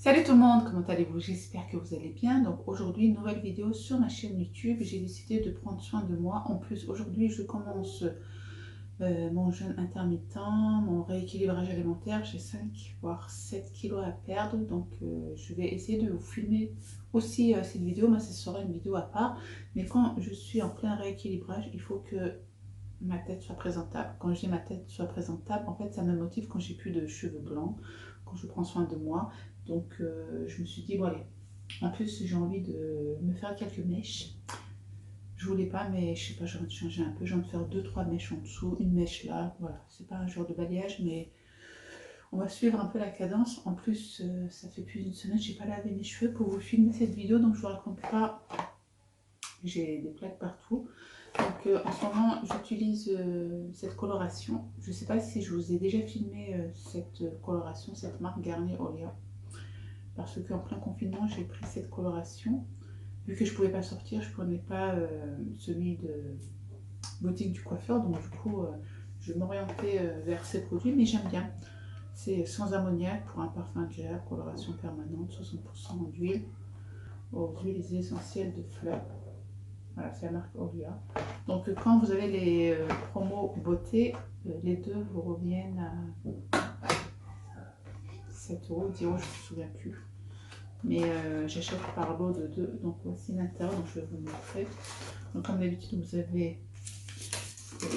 Salut tout le monde, comment allez-vous? J'espère que vous allez bien. Donc aujourd'hui, nouvelle vidéo sur ma chaîne YouTube. J'ai décidé de prendre soin de moi. En plus, aujourd'hui, je commence mon jeûne intermittent, mon rééquilibrage alimentaire. J'ai 5 voire 7 kilos à perdre. Donc je vais essayer de vous filmer aussi cette vidéo. Moi, ce sera une vidéo à part. Mais quand je suis en plein rééquilibrage, il faut que ma tête soit présentable. Quand je dis ma tête soit présentable, en fait, ça me motive quand j'ai plus de cheveux blancs, quand je prends soin de moi. Donc, je me suis dit, bon, allez. En plus, j'ai envie de me faire quelques mèches. Je voulais pas, mais je sais pas, j'ai envie de changer un peu. J'ai envie de faire 2-3 mèches en dessous, une mèche là. Voilà, c'est pas un genre de balayage, mais on va suivre un peu la cadence. En plus, ça fait plus d'une semaine, j'ai pas lavé mes cheveux pour vous filmer cette vidéo, donc je vous raconte pas. J'ai des plaques partout. Donc en ce moment, j'utilise cette coloration. Je ne sais pas si je vous ai déjà filmé cette coloration, cette marque Garnier Olia. Parce qu'en plein confinement, j'ai pris cette coloration. Vu que je ne pouvais pas sortir, je ne prenais pas celui de boutique du coiffeur. Donc du coup, je m'orientais vers ces produits, mais j'aime bien. C'est sans ammoniac pour un parfum agréable, coloration permanente, 60% d'huile, aux huiles essentielles de fleurs. Voilà, c'est la marque Olia. Donc quand vous avez les promos beauté, les deux vous reviennent à 7 euros, 10 euros, je ne me souviens plus. Mais j'achète par lot de 2. Donc voici l'intérieur, donc je vais vous montrer. Donc comme d'habitude, vous avez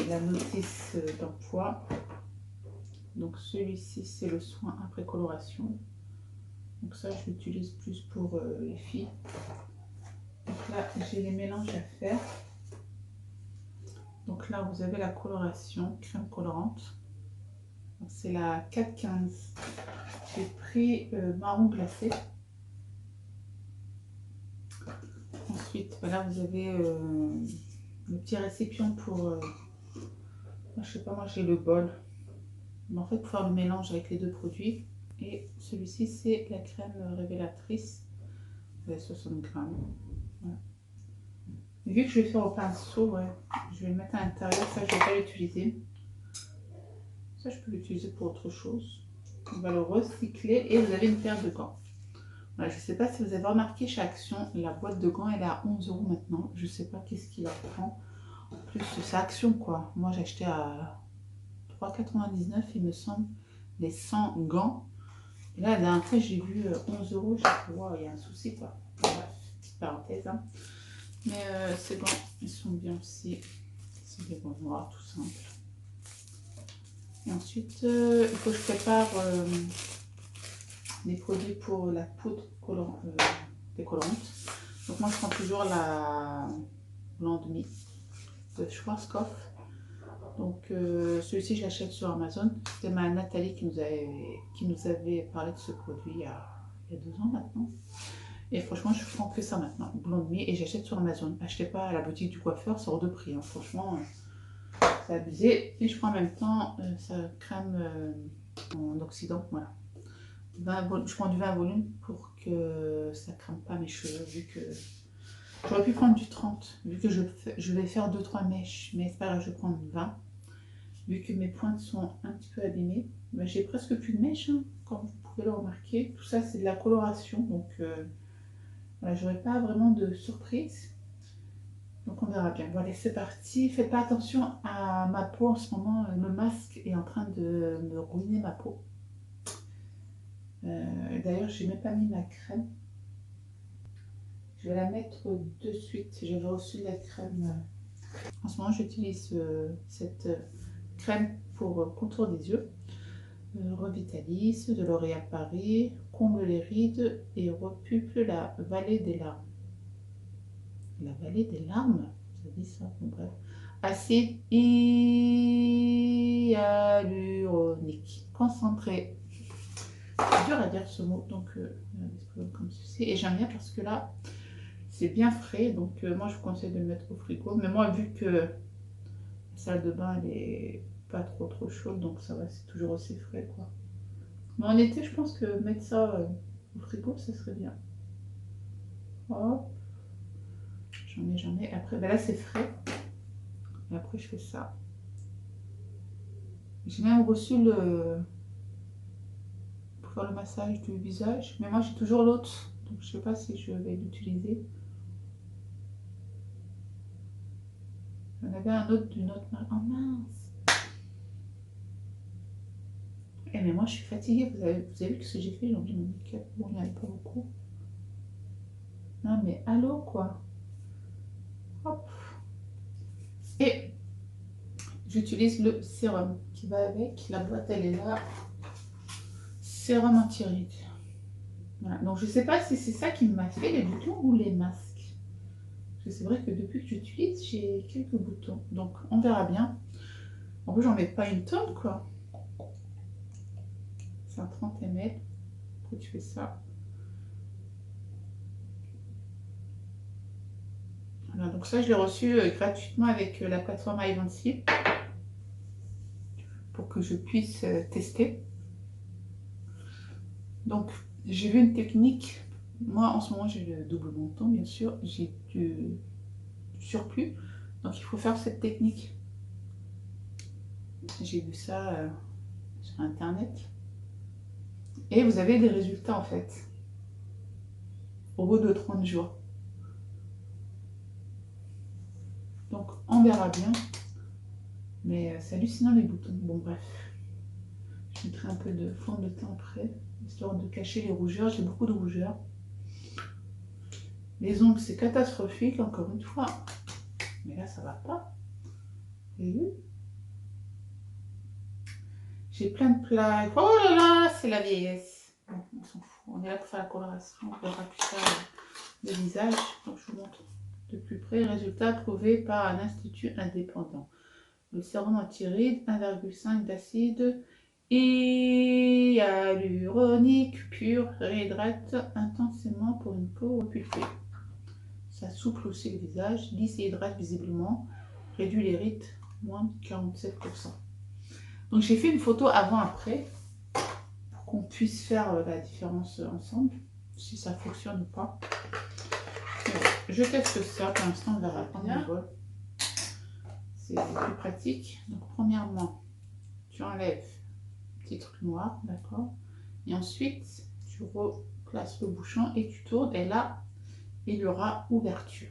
la notice d'emploi. Donc celui-ci, c'est le soin après coloration. Donc ça, je l'utilise plus pour les filles. Donc là, j'ai les mélanges à faire. Donc là, vous avez la coloration, crème colorante. C'est la 415. J'ai pris marron glacé. Ensuite, voilà, vous avez le petit récipient pour... je sais pas, moi j'ai le bol. Mais en fait, pour faire le mélange avec les deux produits. Et celui-ci, c'est la crème révélatrice. 60 grammes. Voilà. Vu que je vais faire au pinceau, ouais, je vais le mettre à l'intérieur. Ça, je ne vais pas l'utiliser. Ça, je peux l'utiliser pour autre chose. On va le recycler et vous avez une paire de gants. Voilà, je ne sais pas si vous avez remarqué chez Action, la boîte de gants elle est à 11 euros maintenant. Je ne sais pas qu'est-ce qui leur prend. En plus, c'est Action quoi. Moi, j'ai acheté à 3,99 il me semble, les 100 gants. Et là, la dernière fois, j'ai vu 11 euros. J'ai dit, wow, il y a un souci quoi. Voilà, petite parenthèse. Hein. Mais ces gants, ils sont bien aussi. C'est des gants noirs tout simples. Et ensuite, il faut que je prépare les produits pour la poudre décolorante. Donc moi, je prends toujours la Blanc de Mie de Schwarzkopf. Donc celui-ci, je l'achète sur Amazon. C'était ma Nathalie qui nous avait parlé de ce produit il y a 2 ans maintenant. Et franchement, je prends que ça maintenant, Blanc de Mie, et j'achète sur Amazon. Achetez pas à la boutique du coiffeur, c'est hors de prix. Hein. Franchement, c'est abusé. Et je prends en même temps sa crème en oxydant, voilà. Je prends du 20 volume pour que ça ne crame pas mes cheveux, vu que j'aurais pu prendre du 30, vu que je vais faire 2-3 mèches, mais c'est pas grave, je vais prendre 20. Vu que mes pointes sont un petit peu abîmées, ben, j'ai presque plus de mèches, hein, comme vous pouvez le remarquer. Tout ça, c'est de la coloration, donc voilà, j'aurai pas vraiment de surprise. Donc on verra bien. Bon allez, c'est parti. Faites pas attention à ma peau en ce moment. Le masque est en train de me ruiner ma peau. D'ailleurs, j'ai même pas mis ma crème. Je vais la mettre de suite. J'avais reçu la crème. En ce moment, j'utilise cette crème pour contour des yeux. Revitalise de L'Oréal Paris, comble les rides et repuple la vallée des larmes. La vallée des larmes, ça dit ça, bon, bref. Acide hyaluronique concentré. C'est dur à dire ce mot, donc comme ceci. Et j'aime bien parce que là, c'est bien frais, donc moi je vous conseille de le mettre au frigo. Mais moi, vu que la salle de bain, elle est pas trop chaude, donc ça va, c'est toujours aussi frais, quoi. Mais en été, je pense que mettre ça au frigo, ça serait bien. Hop, j'en ai. Après, ben là, c'est frais. Et après, je fais ça. J'ai même reçu pour pour le massage du visage. Mais moi, j'ai toujours l'autre. Donc, je sais pas si je vais l'utiliser. J'en avais un autre d'une autre marque. Oh mince! Eh, mais moi, je suis fatiguée. Vous avez vu ce que j'ai fait? J'ai enlevé mon make-up. Bon, il n'y en avait pas beaucoup. Non, mais allô, quoi. Hop. Et j'utilise le sérum qui va avec. La boîte, elle est là. Sérum anti-rides. Voilà. Donc, je ne sais pas si c'est ça qui m'a fait les boutons ou les masques. Parce que c'est vrai que depuis que j'utilise, j'ai quelques boutons. Donc, on verra bien. En plus, j'en mets pas une tonne, quoi. C'est un 30 ml. Pourquoi tu fais ça? Voilà, donc ça, je l'ai reçu gratuitement avec la plateforme iVancy pour que je puisse tester. Donc, j'ai vu une technique. Moi, en ce moment, j'ai le double menton, bien sûr. J'ai du surplus. Donc, il faut faire cette technique. J'ai vu ça sur Internet. Et vous avez des résultats, en fait, au bout de 30 jours. Donc, on verra bien. Mais c'est hallucinant, les boutons. Bon, bref. Je mettrai un peu de fond de teint après, histoire de cacher les rougeurs. J'ai beaucoup de rougeurs. Les ongles, c'est catastrophique, encore une fois. Mais là, ça va pas. Vous avez vu? J'ai plein de plaques. Oh là là, c'est la vieillesse. Bon, on s'en fout. On est là pour faire la coloration. On verra plus tard le visage. Donc, je vous montre de plus près. Résultat approuvé par un institut indépendant. Le sérum anti-rides, 1,5 d'acide hyaluronique pur, réhydrate intensément pour une peau repulpée. Ça souple aussi le visage, lisse et hydrate visiblement, réduit les rides, moins de 47%. Donc j'ai fait une photo avant-après pour qu'on puisse faire la différence ensemble, si ça fonctionne ou pas. Je teste ça, pour l'instant on verra bien. C'est plus pratique. Donc premièrement, tu enlèves le petit truc noir, d'accord? Et ensuite, tu replaces le bouchon et tu tournes. Et là, il y aura ouverture.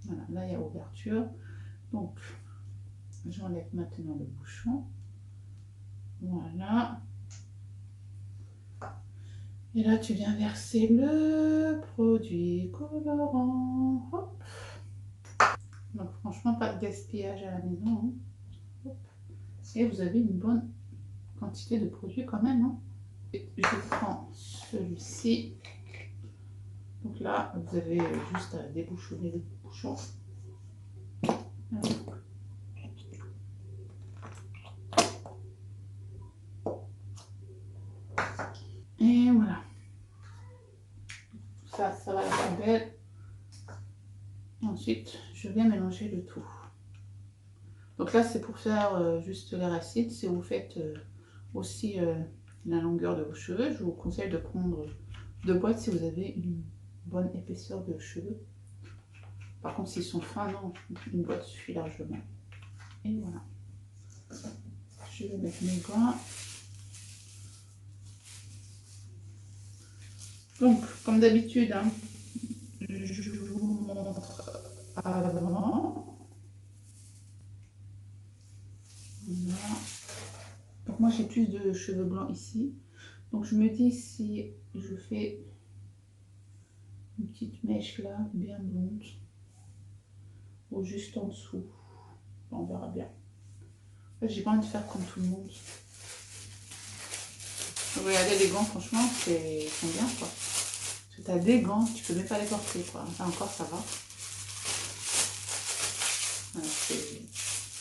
Voilà, là il y a ouverture. Donc, j'enlève maintenant le bouchon. Voilà. Et là, tu viens verser le produit colorant. Hop. Donc, franchement, pas de gaspillage à la maison. Hein. Et vous avez une bonne quantité de produits quand même. Hein. Et je prends celui-ci. Donc là, vous avez juste à débouchonner le bouchon. Et voilà. Ça va à la poubelle. Et ensuite, je viens mélanger le tout. Donc là, c'est pour faire juste les racines. Si vous faites aussi la longueur de vos cheveux, je vous conseille de prendre 2 boîtes si vous avez une bonne épaisseur de cheveux. Par contre, s'ils sont fins, non, une boîte suffit largement. Et voilà. Je vais mettre mes gants. Donc, comme d'habitude, hein, je vous montre avant. Voilà. Donc moi, j'ai plus de cheveux blancs ici. Donc je me dis si je fais une petite mèche là, bien blonde, ou juste en dessous. On verra bien. En fait, j'ai pas envie de faire comme tout le monde. Regardez les gants, franchement, ils sont bien quoi. Parce que t'as des gants, tu peux même pas les porter quoi. Enfin, encore ça va. Voilà, c'est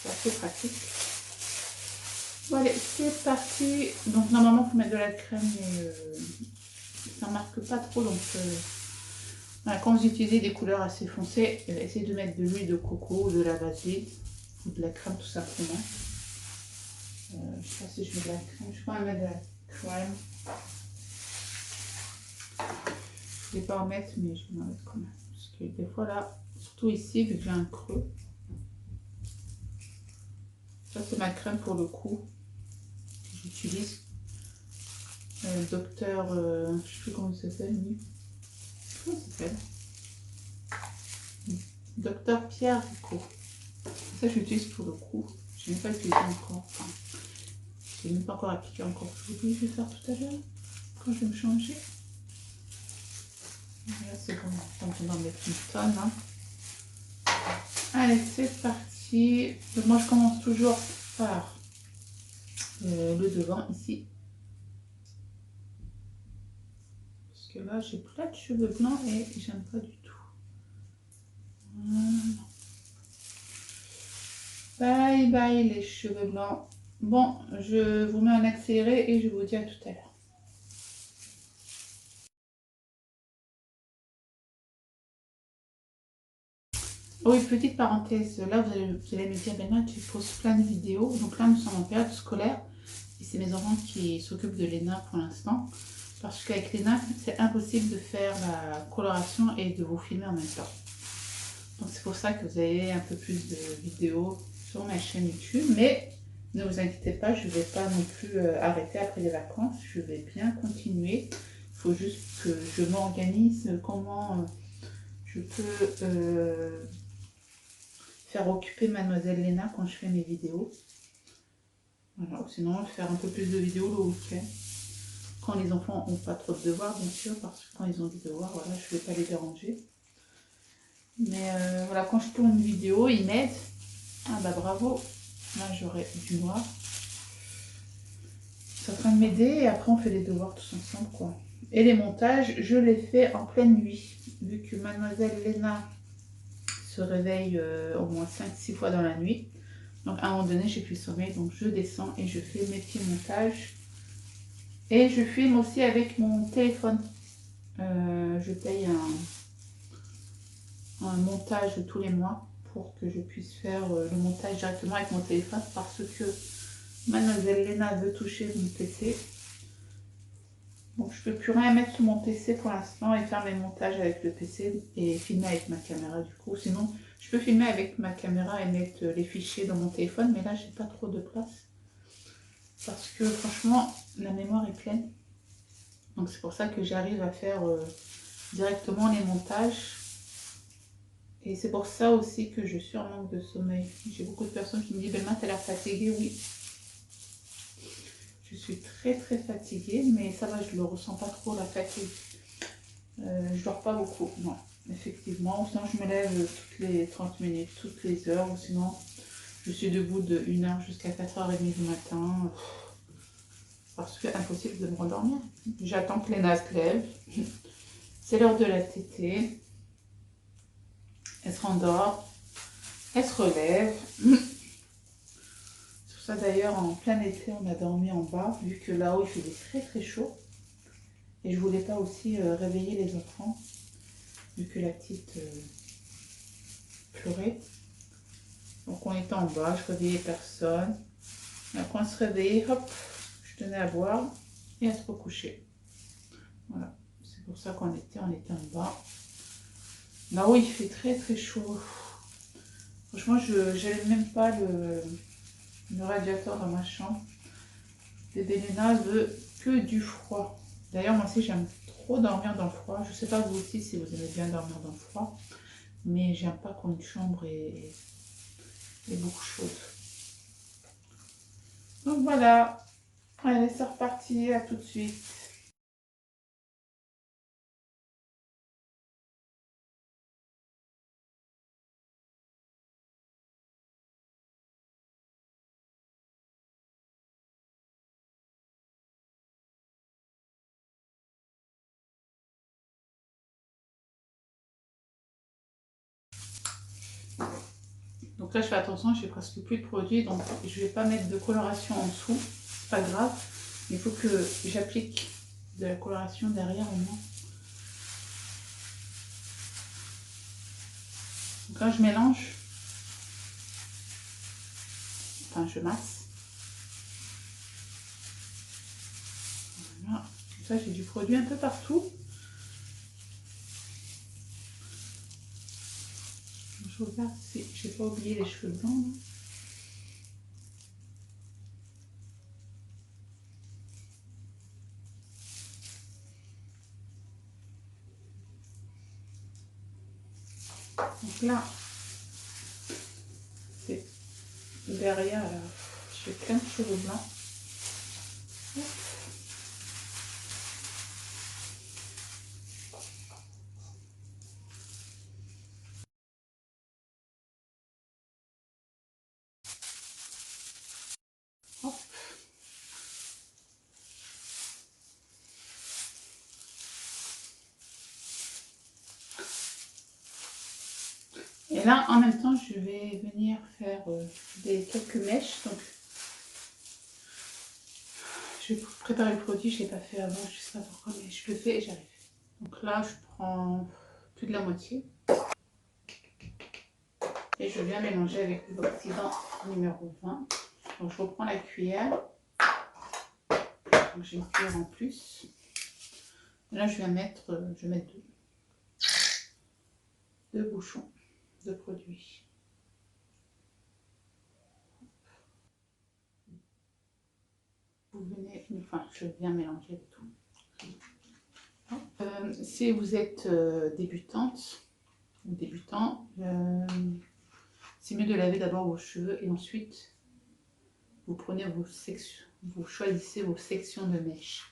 assez pratique. Bon allez, c'est parti. Donc normalement, il faut mettre de la crème, mais ça ne marque pas trop. Donc voilà, quand vous utilisez des couleurs assez foncées, essayez de mettre de l'huile de coco, de la vaseline ou de la crème tout simplement. Je ne sais pas si je mets de la crème, je vais pas mettre de la crème. Je ne vais pas en mettre, mais je vais en mettre quand même. Parce que des fois là, surtout ici, vu que j'ai un creux. Ça c'est ma crème pour le cou que j'utilise. docteur, je sais plus comment il s'appelle, lui. Comment il s'appelle? Docteur Pierre Rico. Ça, j'utilise pour le coup. Je n'ai pas utilisé encore. Enfin, je n'ai même pas encore appliqué encore. Je vais faire tout à l'heure quand je vais me changer. Là, c'est bon. Donc, on va en mettre une tonne. Hein. Allez, c'est parti. Donc, moi, je commence toujours par le devant ici. Parce que là, j'ai plein de cheveux blancs et j'aime pas du tout. Voilà. Bye bye les cheveux blancs. Bon, je vous mets en accéléré et je vous dis à tout à l'heure. Oui, petite parenthèse, là vous allez me dire, ben tu poses plein de vidéos. Donc là, nous sommes en période scolaire et c'est mes enfants qui s'occupent de l'ENA pour l'instant. Parce qu'avec l'ENA, c'est impossible de faire la coloration et de vous filmer en même temps. Donc c'est pour ça que vous avez un peu plus de vidéos sur ma chaîne YouTube. Mais ne vous inquiétez pas, je ne vais pas non plus arrêter après les vacances. Je vais bien continuer. Il faut juste que je m'organise comment je peux faire occuper Mademoiselle Léna quand je fais mes vidéos. Voilà, ou sinon faire un peu plus de vidéos le week-end. Quand les enfants n'ont pas trop de devoirs, bien sûr, parce que quand ils ont des devoirs, voilà, je ne vais pas les déranger. Mais voilà, quand je tourne une vidéo, ils m'aident. Ah bah bravo, là j'aurai du noir. C'est en train de m'aider et après on fait les devoirs tous ensemble, quoi. Et les montages, je les fais en pleine nuit. Vu que Mademoiselle Léna se réveille au moins 5-6 fois dans la nuit. Donc à un moment donné, j'ai plus le sommeil, donc je descends et je fais mes petits montages. Et je filme aussi avec mon téléphone. Je paye un montage tous les mois pour que je puisse faire le montage directement avec mon téléphone parce que Mademoiselle Léna veut toucher mon PC. Donc je ne peux plus rien mettre sur mon PC pour l'instant et faire mes montages avec le PC et filmer avec ma caméra du coup. Sinon, je peux filmer avec ma caméra et mettre les fichiers dans mon téléphone, mais là, j'ai pas trop de place. Parce que franchement, la mémoire est pleine. Donc c'est pour ça que j'arrive à faire directement les montages. Et c'est pour ça aussi que je suis en manque de sommeil. J'ai beaucoup de personnes qui me disent, Belma, t'as l'air fatiguée. Oui. Je suis très très fatiguée, mais ça va, je ne le ressens pas trop la fatigue. Je dors pas beaucoup, non, effectivement. Ou sinon je me lève toutes les 30 minutes, toutes les heures. Ou sinon je suis debout de 1h jusqu'à 4h30 du matin. Parce que impossible de me rendormir. J'attends que Léna se lève. C'est l'heure de la tétée. Elle se rendort. Elle se relève. C'est pour ça d'ailleurs, en plein été, on a dormi en bas, vu que là-haut, il faisait très très chaud. Et je voulais pas aussi réveiller les enfants, vu que la petite pleurait. Donc on était en bas, je réveillais personne. Et après on se réveillait, hop, je donnais à boire et à se recoucher. Voilà, c'est pour ça qu'on était en bas. Là-haut il fait très très chaud. Franchement, je n'aime même pas le radiateur dans ma chambre. Bébé Léna veut que du froid. D'ailleurs, moi aussi j'aime trop dormir dans le froid. Je ne sais pas vous aussi si vous aimez bien dormir dans le froid. Mais j'aime pas quand une chambre est beaucoup chaude. Donc voilà. Allez, c'est reparti. À tout de suite. Donc là, je fais attention, j'ai presque plus de produits, donc je vais pas mettre de coloration en dessous. C'est pas grave. Il faut que j'applique de la coloration derrière au moins. Donc là, je mélange. Enfin, je masse. Voilà. Comme ça, j'ai du produit un peu partout. Je regarde si j'ai pas oublié les cheveux blancs. Donc là, c'est derrière, là, j'ai plein de cheveux blancs. Hop. Et là, en même temps, je vais venir faire quelques mèches. Donc, je vais préparer le produit. Je ne l'ai pas fait avant, je ne sais pas pourquoi, mais je le fais et j'arrive. Donc là, je prends plus de la moitié. Et je viens mélanger avec l'oxydant numéro 20. Donc, je reprends la cuillère. Donc, j'ai une cuillère en plus. Et là, je vais mettre deux bouchons de produit. Vous venez, enfin, je viens mélanger le tout. Si vous êtes débutante ou débutant, c'est mieux de laver d'abord vos cheveux et ensuite vous prenez vos sections, vous choisissez vos sections de mèches.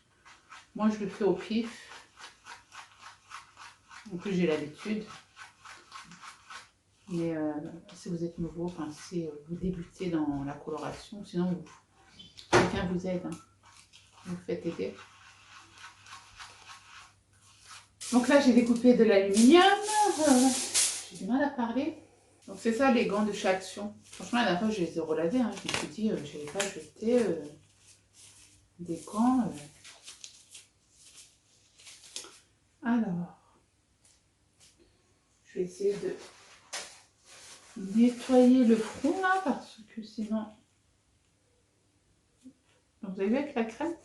Moi, je le fais au pif. En plus, j'ai l'habitude. Mais si vous êtes nouveau, enfin, si vous débutez dans la coloration, sinon quelqu'un vous aide, hein. Vous faites aider. Donc là, j'ai découpé de l'aluminium. J'ai du mal à parler. Donc c'est ça les gants de chez Action. Franchement, la dernière fois, je les ai relavés. Hein. Je me suis dit, je n'allais pas jeter des gants. Alors, je vais essayer de nettoyer le front là, parce que sinon... Donc, vous avez vu avec la crème?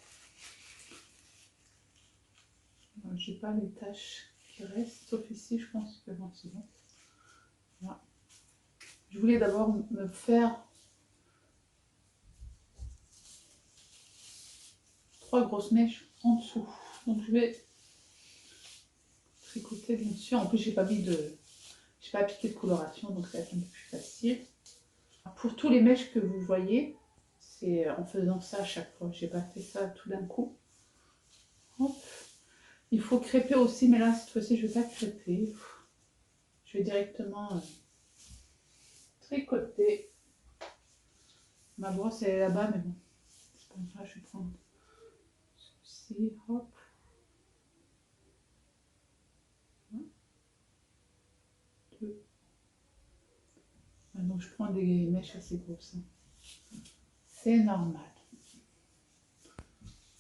J'ai pas les taches qui restent, sauf ici, je pense que bon, c'est bon. Voilà. Je voulais d'abord me faire 3 grosses mèches en dessous. Donc je vais tricoter dessus. En plus, j'ai pas appliqué de coloration, donc ça va être un peu plus facile. Pour tous les mèches que vous voyez, c'est en faisant ça à chaque fois. J'ai pas fait ça tout d'un coup. Hop. Il faut crêper aussi, mais là cette fois-ci je vais pas crêper. Je vais directement tricoter. Ma brosse elle est là-bas, mais bon, c'est pas grave, je vais prendre ceci, hop. Deux. Donc je prends des mèches assez grosses. Hein. C'est normal.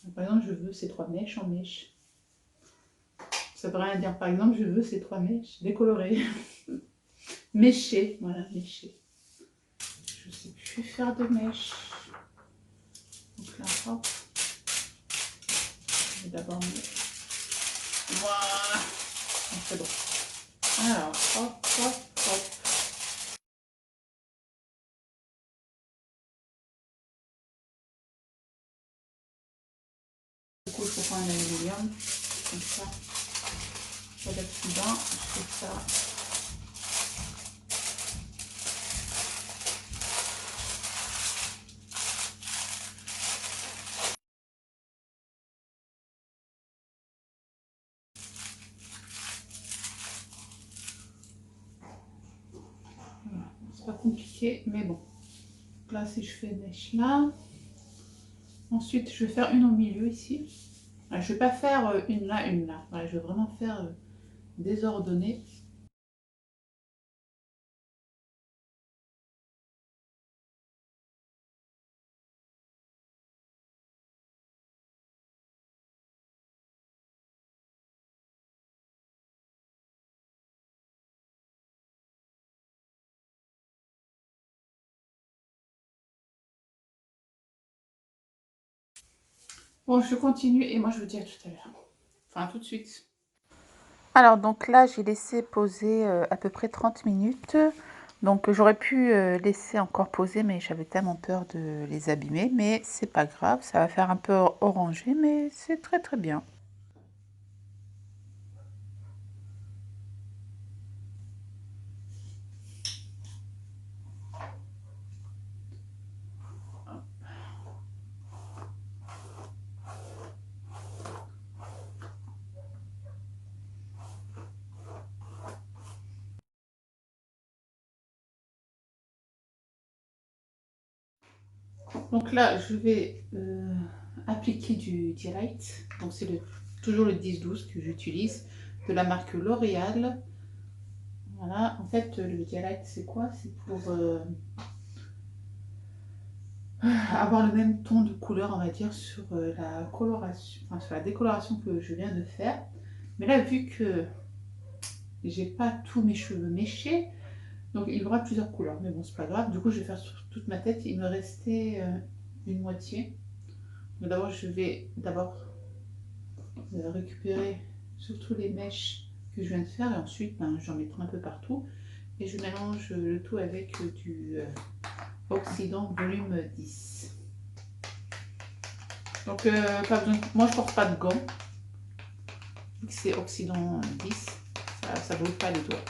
Donc, par exemple, je veux ces 3 mèches en mèche. Ça veut rien dire. Par exemple, je veux ces 3 mèches décolorées. Méchées, voilà, méchées. Je ne sais plus faire de mèches. Donc là, hop. Je vais d'abord mettre. Voilà. C'est bon. Alors, hop, hop, hop. Du coup, je reprends un aluminium. Comme ça. Pas d'accident. Je fais ça. C'est pas compliqué, mais bon. Donc là, si je fais une mèche là. Ensuite, je vais faire une au milieu ici. Je ne vais pas faire une là, une là. Voilà, je vais vraiment faire désordonné. Bon, je continue et moi je vous dis à tout à l'heure. Enfin, tout de suite. Alors, donc là, j'ai laissé poser à peu près 30 minutes. Donc, j'aurais pu laisser encore poser, mais j'avais tellement peur de les abîmer. Mais c'est pas grave, ça va faire un peu orangé, mais c'est très très bien. Donc là, je vais appliquer du Delight. Donc c'est toujours le 10-12 que j'utilise de la marque L'Oréal. Voilà, en fait, le Delight, c'est quoi? C'est pour avoir le même ton de couleur, on va dire, sur la coloration, enfin sur la décoloration que je viens de faire. Mais là, vu que j'ai pas tous mes cheveux méchés, donc il y aura plusieurs couleurs. Mais bon, c'est pas grave. Du coup, je vais faire sur toute ma tête. Il me restait une moitié. Donc d'abord, je vais récupérer surtout les mèches que je viens de faire et ensuite, ben, j'en mettrai un peu partout. Et je mélange le tout avec du Oxydant volume 10. Donc, pas besoin, moi je porte pas de gants. C'est Oxydant 10, ça brûle pas les doigts.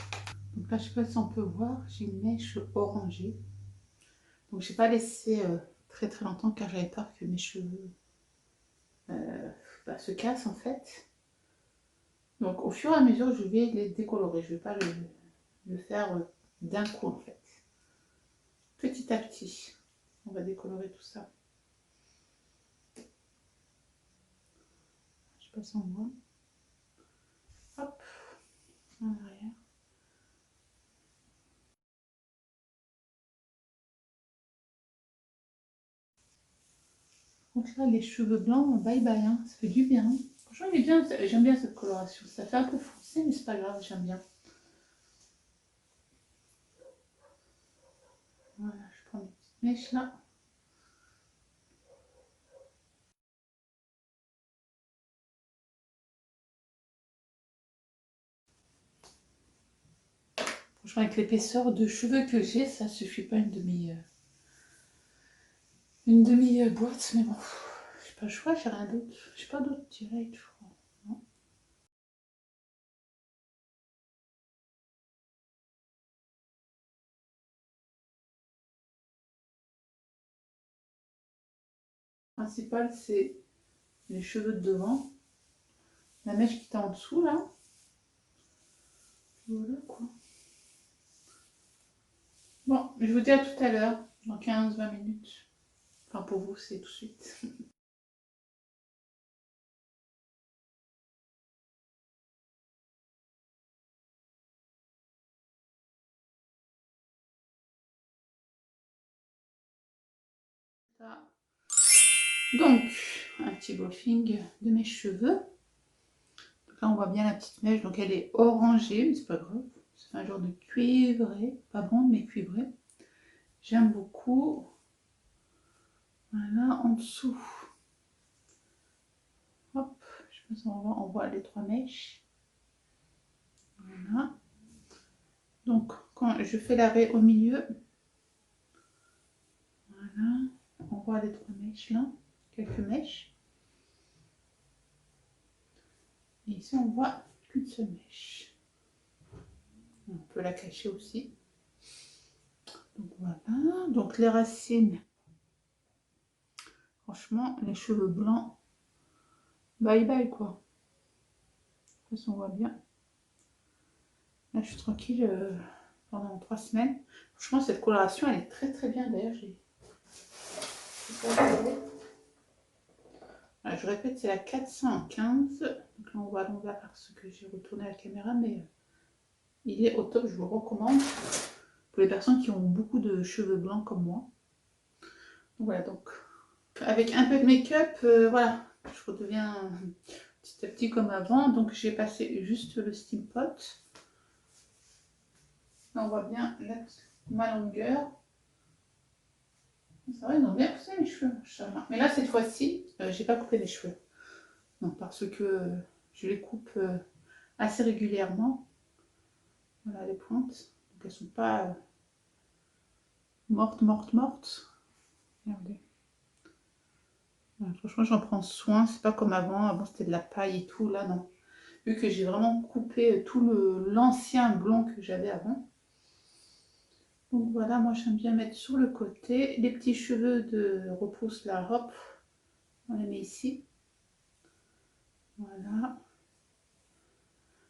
Donc là, je sais pas si on peut voir, j'ai une mèche orangée. Donc, j'ai pas laissé très très longtemps car j'avais peur que mes cheveux se cassent en fait. Donc, au fur et à mesure, je vais les décolorer. Je vais pas le faire d'un coup en fait. Petit à petit, on va décolorer tout ça. Je sais pas si on voit. Hop, en arrière. Donc là, les cheveux blancs, bye bye, hein. Ça fait du bien. Franchement, j'aime bien cette coloration. Ça fait un peu foncé, mais c'est pas grave, j'aime bien. Voilà, je prends mes petites mèches là. Franchement, avec l'épaisseur de cheveux que j'ai, ça suffit pas une demi-boîte, mais bon, j'ai pas le choix, j'ai rien d'autre. J'ai pas d'autre direct, je crois. Non. Le principal, c'est les cheveux de devant. La mèche qui est en dessous, là. Voilà, quoi. Bon, je vous dis à tout à l'heure, dans 15-20 minutes. Enfin, pour vous, c'est tout de suite. Ça. Donc, un petit brushing de mes cheveux. Donc là, on voit bien la petite mèche. Donc, elle est orangée, mais c'est pas grave. C'est un genre de cuivré. Pas blonde, mais cuivré. J'aime beaucoup. Voilà, en dessous. Hop, je pense qu'on voit les trois mèches. Voilà. Donc, quand je fais l'arrêt au milieu, voilà, on voit les trois mèches là. Quelques mèches. Et ici, on voit qu'une seule mèche. On peut la cacher aussi. Donc voilà, donc les racines, franchement, les cheveux blancs, bye bye quoi. De toute façon, on voit bien. Là, je suis tranquille pendant 3 semaines. Franchement, cette coloration, elle est très très bien. D'ailleurs, je répète, c'est la 415. Donc là, on voit à l'envers parce que j'ai retourné la caméra, mais il est au top. Je vous le recommande pour les personnes qui ont beaucoup de cheveux blancs comme moi. Voilà, donc avec un peu de make-up, voilà, je redeviens petit à petit comme avant. Donc j'ai passé juste le steam pot. Là on voit bien ma longueur. C'est vrai, ils ont bien poussé mes cheveux. Mais là cette fois-ci, j'ai pas coupé mes cheveux. Non, parce que je les coupe assez régulièrement. Voilà les pointes. Donc elles sont pas mortes. Regardez. Voilà, franchement j'en prends soin. C'est pas comme avant. Avant c'était de la paille et tout. Là non. Vu que j'ai vraiment coupé tout l'ancien blond que j'avais avant. Donc voilà, moi j'aime bien mettre sur le côté. Les petits cheveux de repousse là, hop, on les met ici. Voilà.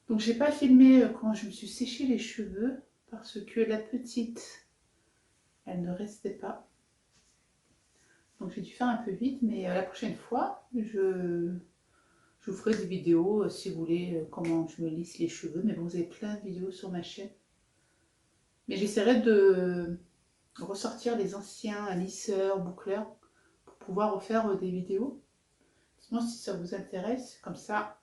Donc j'ai pas filmé quand je me suis séché les cheveux parce que la petite, elle ne restait pas. Donc j'ai dû faire un peu vite, mais la prochaine fois, je vous ferai des vidéos si vous voulez comment je me lisse les cheveux. Mais bon, vous avez plein de vidéos sur ma chaîne. Mais j'essaierai de ressortir les anciens lisseurs, boucleurs pour pouvoir refaire des vidéos. Sinon, si ça vous intéresse, comme ça,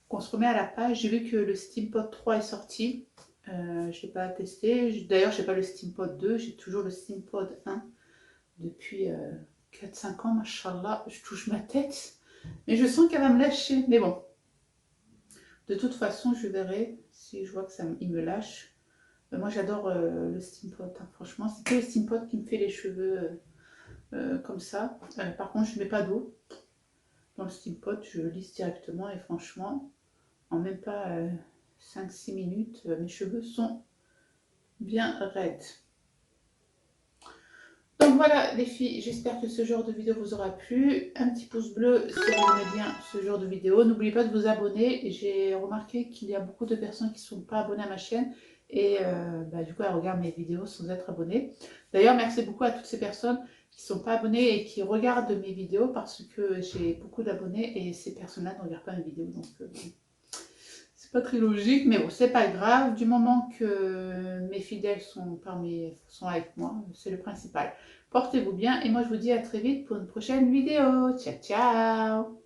qu'on se remet à la page. J'ai vu que le Steampod 3 est sorti. Je ne l'ai pas testé. D'ailleurs, je n'ai pas le Steampod 2. J'ai toujours le Steampod 1 depuis 4-5 ans. Machallah, je touche ma tête. Mais je sens qu'elle va me lâcher. Mais bon, de toute façon, je verrai si je vois que il me lâche. Moi, j'adore le Steampod. Hein. Franchement, c'est que le Steampod qui me fait les cheveux comme ça. Par contre, je ne mets pas d'eau dans le Steampod. Je lisse directement et franchement, en même pas 5-6 minutes, mes cheveux sont bien raides. Donc voilà les filles, j'espère que ce genre de vidéo vous aura plu. Un petit pouce bleu si vous aimez bien ce genre de vidéo. N'oubliez pas de vous abonner. J'ai remarqué qu'il y a beaucoup de personnes qui ne sont pas abonnées à ma chaîne. Et du coup, elles regardent mes vidéos sans être abonnées. D'ailleurs, merci beaucoup à toutes ces personnes qui ne sont pas abonnées et qui regardent mes vidéos parce que j'ai beaucoup d'abonnés et ces personnes-là ne regardent pas mes vidéos. Donc, c'est pas très logique, mais bon, c'est pas grave. Du moment que mes fidèles sont avec moi, c'est le principal. Portez-vous bien et moi je vous dis à très vite pour une prochaine vidéo. Ciao, ciao!